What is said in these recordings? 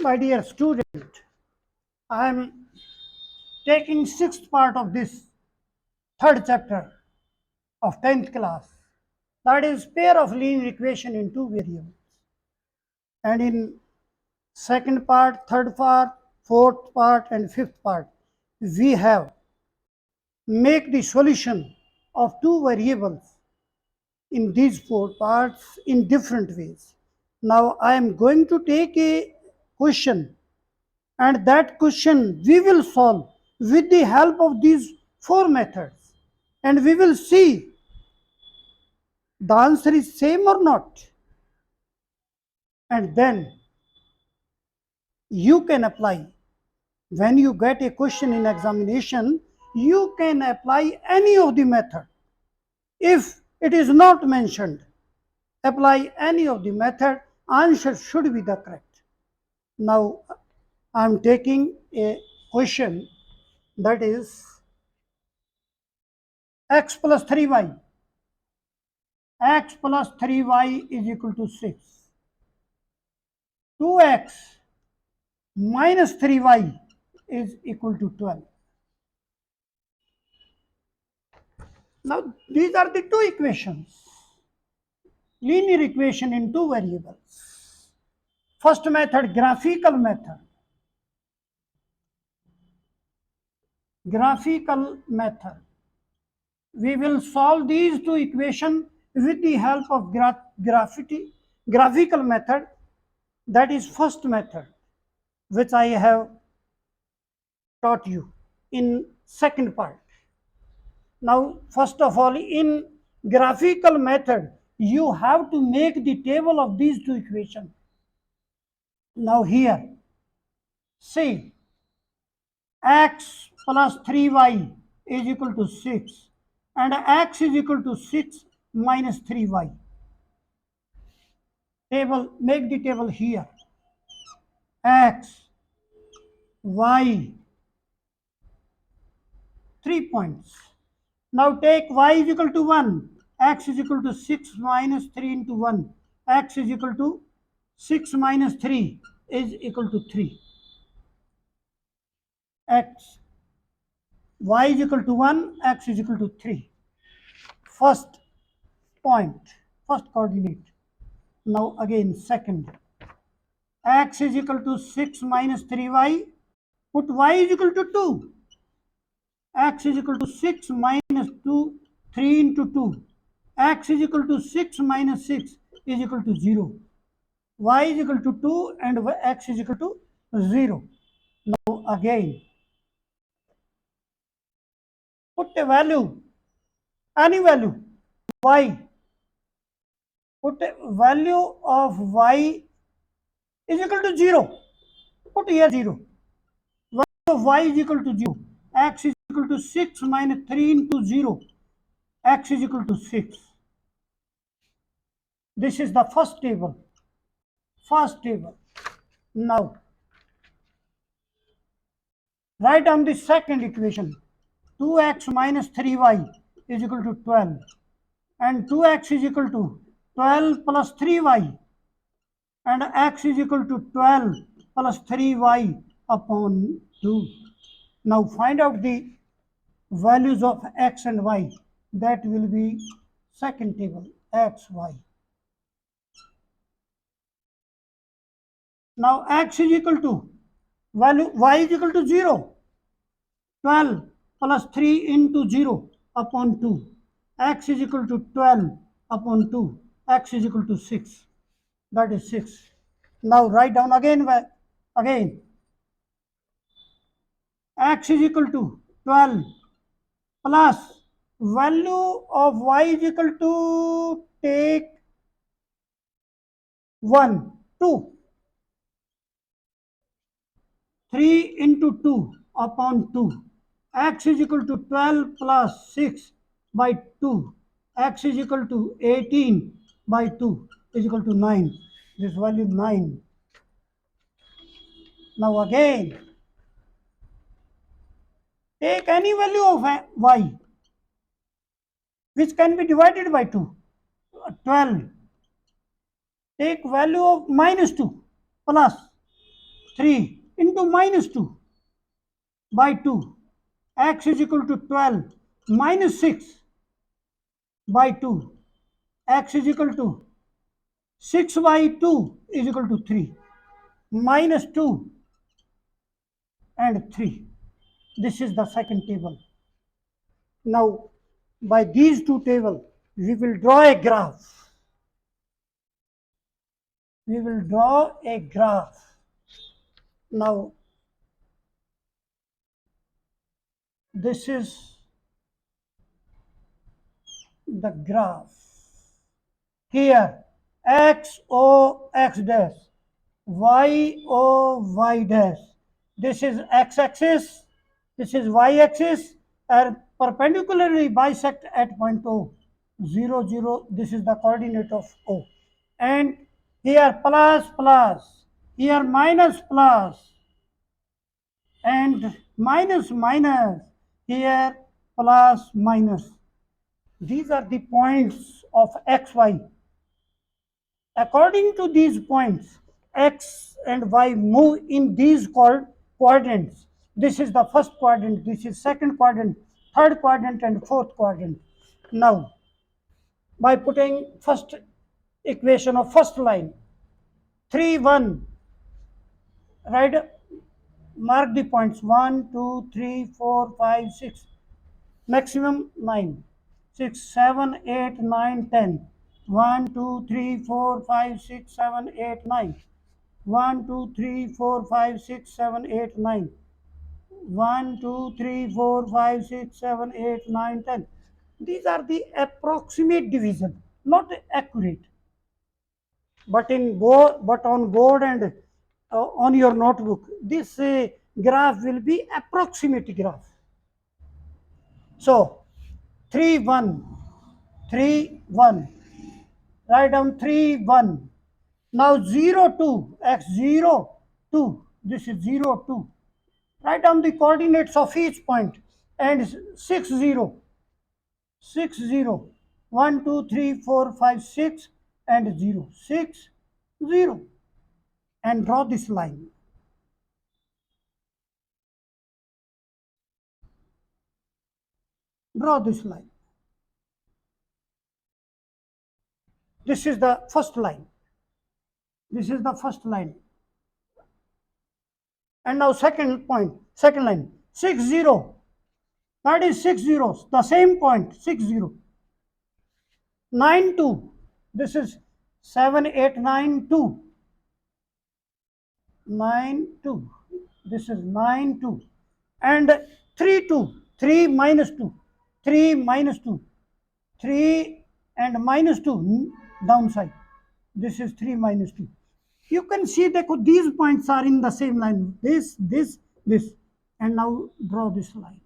My dear student, I am taking sixth part of this third chapter of 10th class. That is pair of linear equation in two variables. And in second part, third part, fourth part, and fifth part, we have make the solution of two variables in these four parts in different ways. Now I am going to take a question, and that question we will solve with the help of these four methods, and we will see the answer is same or not, and then you can apply. When you get a question in examination, you can apply any of the method. If it is not mentioned, apply any of the method, answer should be the correct. Now I am taking a question, that is x plus 3y. X plus 3y is equal to 6. 2x minus 3y is equal to 12. Now these are the two equations, linear equation in two variables. First method, graphical method. Graphical method. We will solve these two equations with the help of graphical method. That is first method which I have taught you in second part. Now first of all, in graphical method you have to make the table of these two equations. Now here say x plus 3y is equal to 6 and x is equal to 6 minus 3y. Table, make the table here. X, y, 3 points. Now take y is equal to 1, x is equal to 6 minus 3 into 1, x is equal to 6 minus 3 is equal to 3. X, y is equal to 1, x is equal to 3. First point, first coordinate. Now again second, x is equal to 6 minus 3y, put y is equal to 2. X is equal to 6 minus 2, 3 into 2. X is equal to 6 minus 6 is equal to 0. Y is equal to 2 and x is equal to 0. Now again, put a value, any value, y. Put a value of y is equal to 0. Put here 0. Value of y is equal to 0. X is equal to 6 minus 3 into 0. X is equal to 6. This is the first table. First table. Now, write down the second equation. 2x minus 3y is equal to 12. And 2x is equal to 12 plus 3y. And x is equal to 12 plus 3y upon 2. Now find out the values of x and y. That will be second table, x, y. Now x is equal to value, y is equal to 0. 12 plus 3 into 0 upon 2. X is equal to 12 upon 2. X is equal to 6. That is 6. Now write down again. X is equal to 12 plus value of y is equal to, take 1, 2. 3 into 2 upon 2. X is equal to 12 plus 6 by 2. X is equal to 18 by 2 is equal to 9. This value 9. Now again, take any value of y which can be divided by 2. 12. Take value of minus 2 plus 3 into minus 2 by 2. X is equal to 12 minus 6 by 2. X is equal to 6 by 2 is equal to 3 minus 2 and 3. This is the second table. Now, by these two tables, we will draw a graph. We will draw a graph. Now, this is the graph. Here, x o x dash, y o y dash. This is x-axis, this is y-axis, are perpendicularly bisect at point O. 0, 0, this is the coordinate of O. And here plus, plus, here minus, plus, and minus, minus, here plus, minus. These are the points of xy. According to these points, x and y move in these coordinates. This is the first quadrant, this is second quadrant, third quadrant, and fourth quadrant. Now, by putting first equation of first line, 3, 1, right? Mark the points 1, 2, 3, 4, 5, 6, maximum 9, 6, 7, 8, 9, 10. 1, 2, 3, 4, 5, 6, 7, 8, 9. 1, 2, 3, 4, 5, 6, 7, 8, 9. 1, 2, 3, 4, 5, 6, 7, 8, 9, 10. These are the approximate division, not accurate. But on board and on your notebook, this graph will be approximate graph. So 3, 1, 3, 1. Write down 3, 1. Now 0, 2, x 0, 2. This is 0, 2. Write down the coordinates of each point and 6, 0. 6, 0. 1, 2, 3, 4, 5, 6 and 0. 6, 0. And draw this line. Draw this line. This is the first line. This is the first line. And now second point, second line, 6, 0. That is 6 zeros, the same point, 6, 0. 9, 2. This is 7, 8, 9, 2. 9, 2. This is 9, 2. And 3, 2. 3 minus 2. 3 minus 2. 3 and minus 2 downside. This is 3 minus 2. You can see that these points are in the same line. This, this, this. And now draw this line.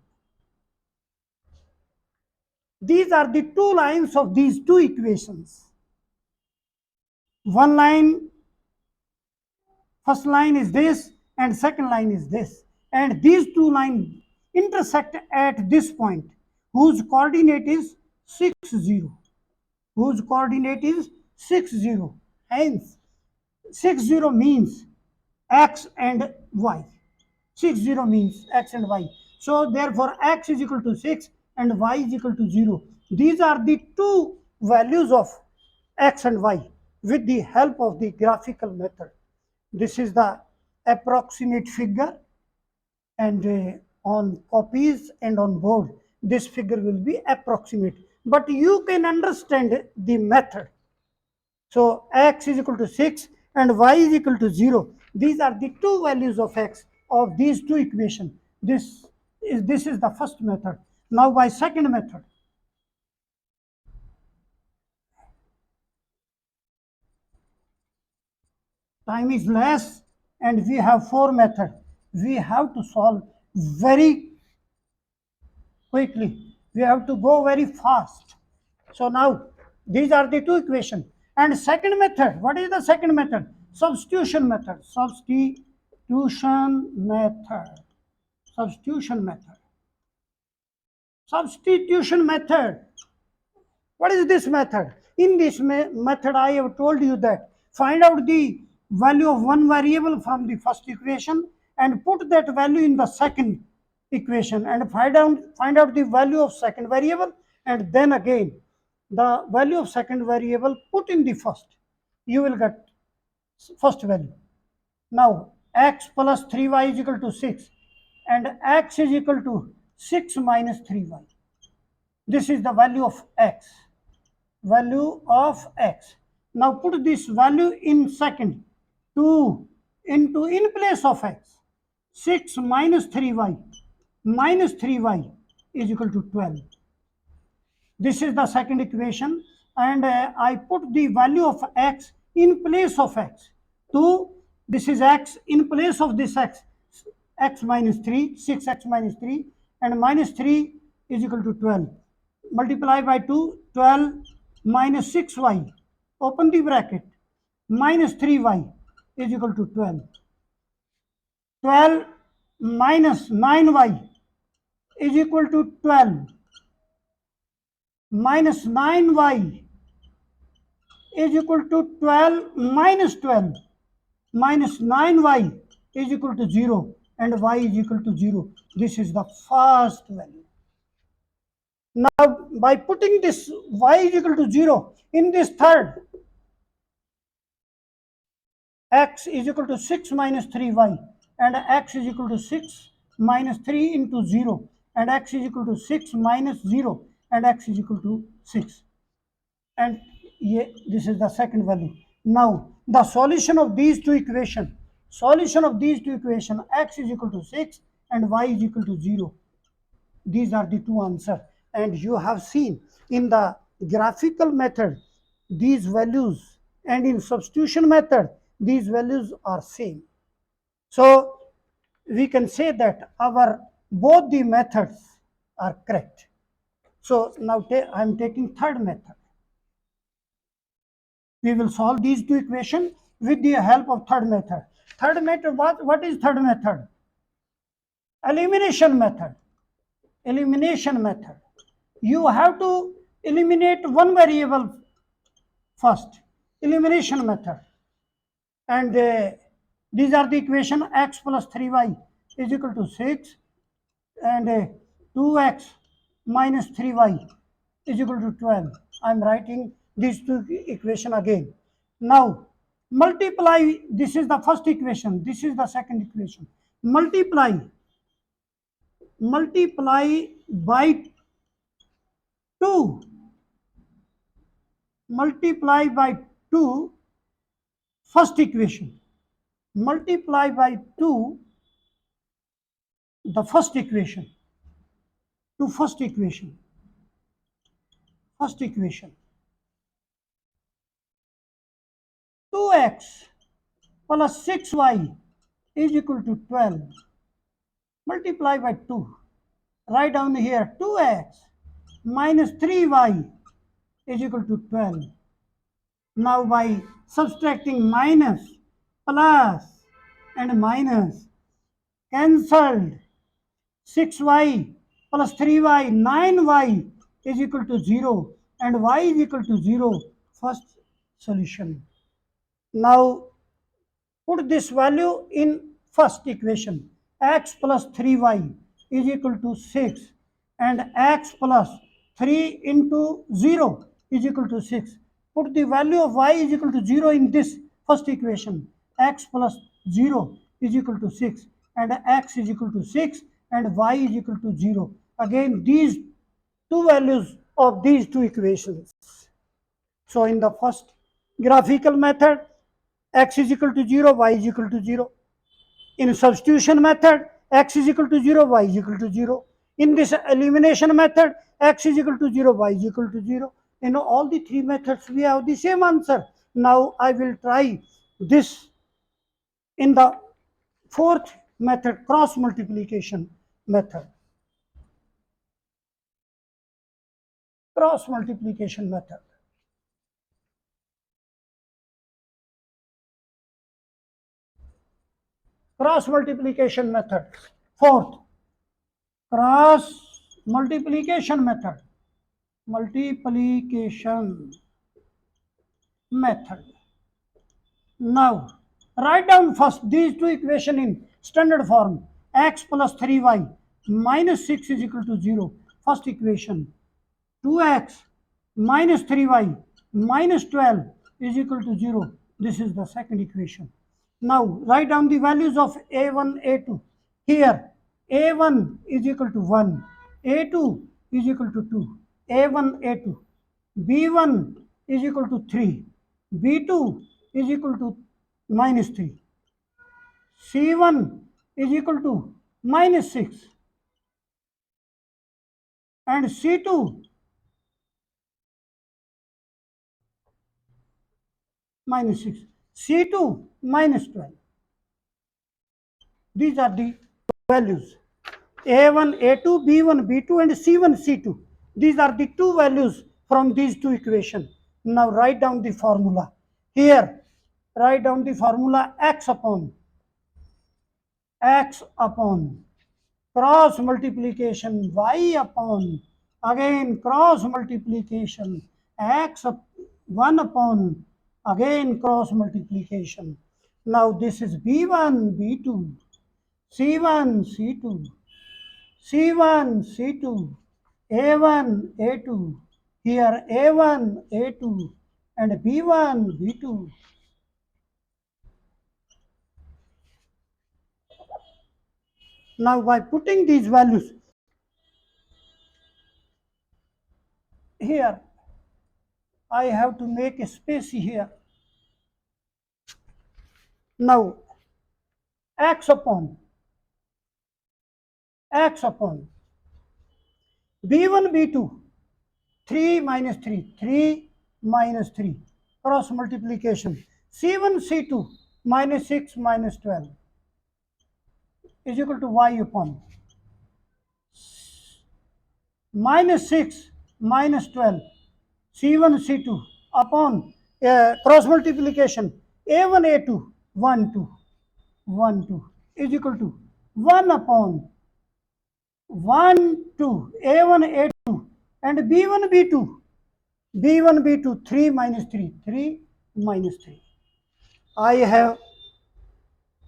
These are the two lines of these two equations. One line, first line is this, and second line is this. And these two lines intersect at this point, whose coordinate is 6, 0. Whose coordinate is 6, 0. Hence, 6, 0 means x and y. 6, 0 means x and y. So therefore, x is equal to 6 and y is equal to 0. These are the two values of x and y with the help of the graphical method. This is the approximate figure, and on copies and on board, this figure will be approximate. But you can understand the method. So x is equal to 6 and y is equal to 0. These are the two values of x of these two equations. This is the first method. Now by second method. Time is less and we have 4 methods. We have to solve very quickly. We have to go very fast. So now these are the two equations. And second method, what is the second method? Substitution method. Substitution method. Substitution method. Substitution method. What is this method? In this method, I have told you that find out the value of one variable from the first equation and put that value in the second equation and find out the value of second variable, and then again the value of second variable put in the first, you will get first value. Now x plus 3y is equal to 6 and x is equal to 6 minus 3y. This is the value of x. Value of x. Now put this value in second. 2 into in place of x. 6 minus 3y minus 3y is equal to 12. This is the second equation, and I put the value of x in place of x. 2, this is x in place of this x, x minus 3, 6x minus 3, and minus 3 is equal to 12. Multiply by 2, 12 minus 6y, open the bracket, minus 3y is equal to 12. 12 minus 9y is equal to 12. Minus 9y is equal to 12 minus 12. Minus 9y is equal to 0 and y is equal to 0. This is the first value. Now by putting this y is equal to 0 in this third, x is equal to 6 minus 3y and x is equal to 6 minus 3 into 0 and x is equal to 6 minus 0 and x is equal to 6. And this is the second value. Now the solution of these two equations, x is equal to 6 and y is equal to 0. These are the two answers, and you have seen in the graphical method these values, and in substitution method these values are same. So we can say that our both the methods are correct. So now I am taking third method. We will solve these two equations with the help of third method. Third method, what is third method? Elimination method. Elimination method. You have to eliminate one variable first. Elimination method. And these are the equation: x plus 3y is equal to 6 and 2x minus 3y is equal to 12. I am writing these two equation again. Now multiply, this is the first equation, this is the second equation. Multiply by 2. Multiply by 2 first equation. Multiply by 2 the first equation. To first equation. First equation. 2x plus 6y is equal to 12. Multiply by 2. Write down here 2x minus 3y is equal to 12. Now by subtracting minus, plus and minus, cancelled. 6y plus 3y, 9y is equal to 0 and y is equal to 0. First solution. Now put this value in first equation. X plus 3y is equal to 6 and x plus 3 into 0 is equal to 6. Put the value of y is equal to 0 in this first equation. X plus 0 is equal to 6 and x is equal to 6 and y is equal to 0. Again these two values of these two equations. So in the first graphical method, x is equal to 0, y is equal to 0. In substitution method, x is equal to 0, y is equal to 0. In this elimination method, x is equal to 0, y is equal to 0. In all the three methods, we have the same answer. Now I will try this in the fourth method, cross multiplication method. Cross multiplication method. Cross multiplication method. Fourth, cross multiplication method. Multiplication method. Now Write down first these two equations in standard form. X plus 3y minus 6 is equal to 0. First equation. 2x minus 3y minus 12 is equal to 0. This is the second equation. Now write down the values of a1, a2. Here a1 is equal to 1, a2 is equal to 2, a1, a2. b1 is equal to 3, b2 is equal to minus 3, c1 is equal to minus 6, and c2 minus 6, c2 minus 12. These are the values a1, a2, b1, b2 and c1, c2. These are the two values from these two equations. Now write down the formula. Here write down the formula x upon cross multiplication y upon again cross multiplication x 1 upon again cross multiplication. Now this is b1, b2, c1, c2, c1, c2, a1, a2, here a1, a2 and b1, b2. Now by putting these values here, I have to make a space here. Now x upon b1, b2, 3 minus 3, 3 minus 3, cross multiplication, c1, c2, minus 6 minus 12 is equal to y upon minus 6 minus 12, c1, c2 upon cross multiplication, a1, a2, 1, 2, 1, 2 is equal to 1 upon 1, 2, a1, a2 and b1, b2, b1, b2, 3 minus 3, 3 minus 3. I have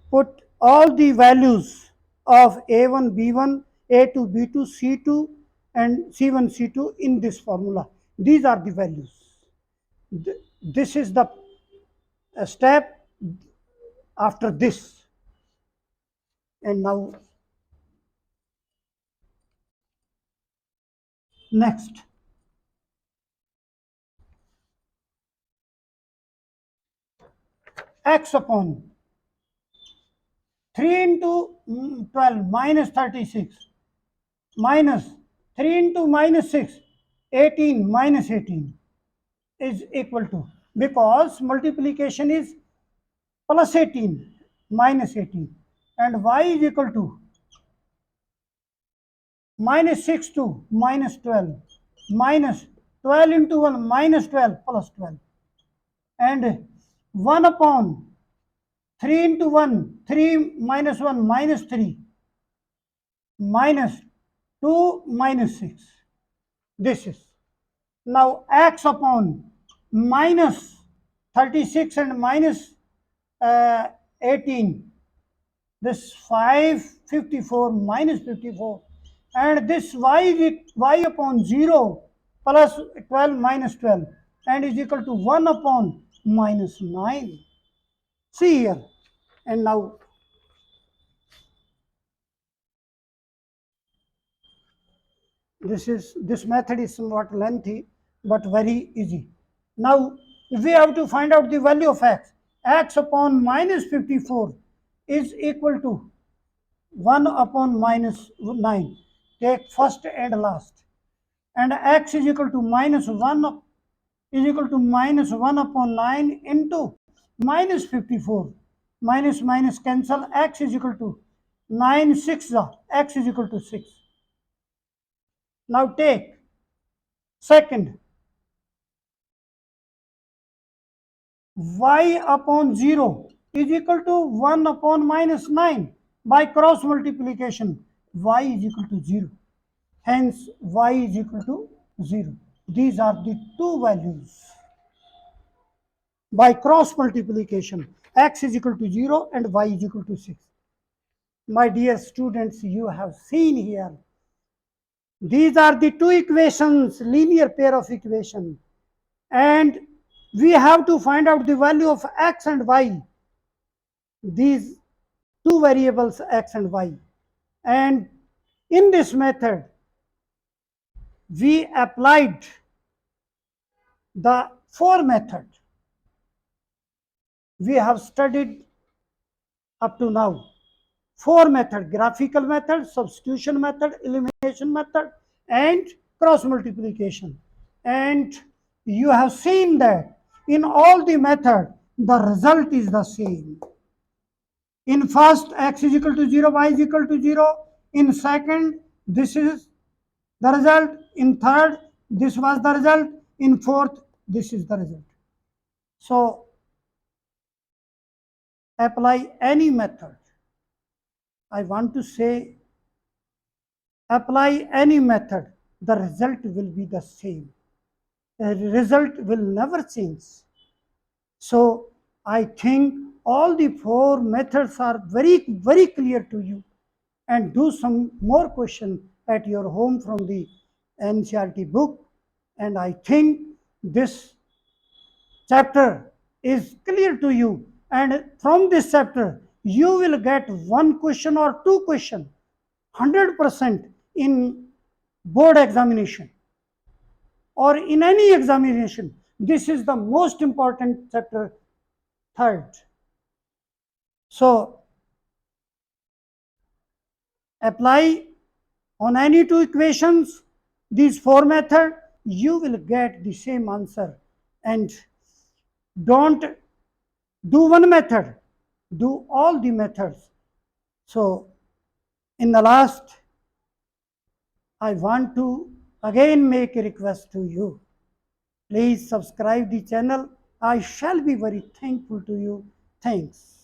put all the values of a1, b1, a2, b2, c2 and c1, c2 in this formula. These are the values. This is the step after this. And now next. X upon 3 into 12 minus 36 minus 3 into minus 6, 18 minus 18 is equal to, because multiplication is plus 18 minus 18 and y is equal to minus 6 to minus 12 minus 12 into 1 minus 12 plus 12 and 1 upon 3 into 1, 3 minus 1 minus 3 minus 2 minus 6. This is now x upon minus 36 and minus 18. This 554 minus 54 and this y upon 0 plus 12 minus 12 and is equal to 1 upon minus 9. See here. And now this method is somewhat lengthy but very easy. Now we have to find out the value of x. X upon minus 54 is equal to 1 upon minus 9. Take first and last. And x is equal to minus 1 is equal to minus 1 upon 9 into minus 54. Minus minus cancel, x is equal to 9 6 x is equal to 6. Now take second, y upon 0 is equal to 1 upon minus 9. By cross multiplication, y is equal to 0. Hence, y is equal to 0. These are the two values. By cross multiplication, x is equal to 0 and y is equal to 6. My dear students, you have seen here, these are the two equations, linear pair of equations, and we have to find out the value of x and y, these two variables x and y. And in this method, we applied the four methods we have studied up to now. Four methods: graphical method, substitution method, elimination method, and cross multiplication. And you have seen that in all the method, the result is the same. In first, x is equal to 0, y is equal to 0. In second, this is the result. In third, this was the result. In fourth, this is the result. So apply any method. I want to say, apply any method, the result will be the same. The result will never change. So I think all the four methods are very, very clear to you. And do some more question at your home from the NCERT book. And I think this chapter is clear to you. And from this chapter, you will get one question or two questions, 100% in board examination or in any examination. This is the most important chapter, third. So apply on any two equations, these four methods, you will get the same answer. And don't do one method, do all the methods. So in the last, I want to again make a request to you. Please subscribe the channel. I shall be very thankful to you. Thanks.